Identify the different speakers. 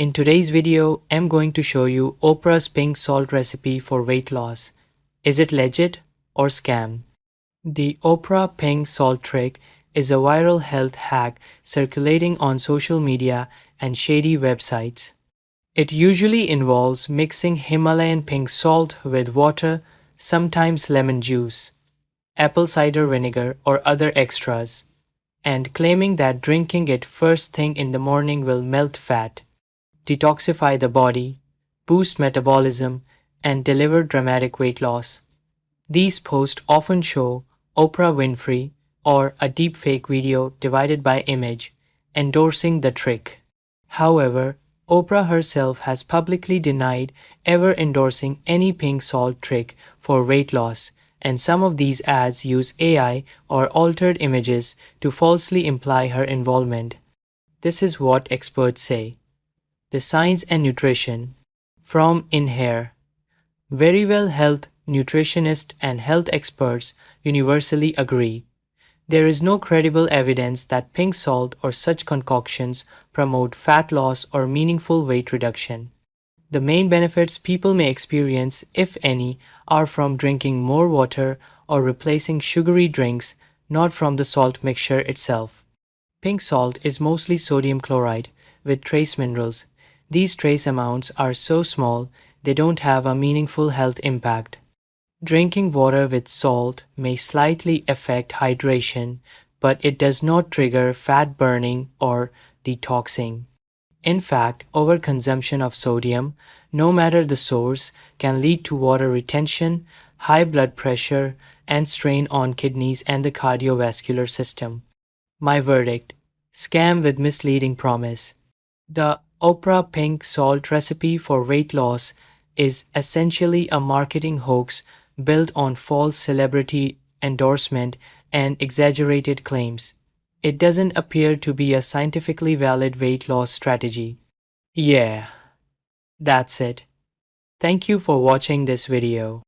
Speaker 1: In today's video, I'm going to show you Oprah's pink salt recipe for weight loss. Is it legit or scam? The Oprah pink salt trick is a viral health hack circulating on social media and shady websites. It usually involves mixing Himalayan pink salt with water, sometimes lemon juice, apple cider vinegar, or other extras, and claiming that drinking it first thing in the morning will melt fat, detoxify the body, boost metabolism, and deliver dramatic weight loss. These posts often show Oprah Winfrey or a deepfake video divided by image endorsing the trick. However, Oprah herself has publicly denied ever endorsing any pink salt trick for weight loss, and some of these ads use AI or altered images to falsely imply her involvement. This is what experts say. The Science and Nutrition from In Here. Very well health nutritionists and health experts universally agree. There is no credible evidence that pink salt or such concoctions promote fat loss or meaningful weight reduction. The main benefits people may experience, if any, are from drinking more water or replacing sugary drinks, not from the salt mixture itself. Pink salt is mostly sodium chloride with trace minerals. These trace amounts are so small they don't have a meaningful health impact. Drinking water with salt may slightly affect hydration, but it does not trigger fat burning or detoxing. In fact, overconsumption of sodium, no matter the source, can lead to water retention, high blood pressure, and strain on kidneys and the cardiovascular system. My verdict: scam with misleading promise. The Oprah pink salt recipe for weight loss is essentially a marketing hoax built on false celebrity endorsement and exaggerated claims. It doesn't appear to be a scientifically valid weight loss strategy. Yeah, that's it. Thank you for watching this video.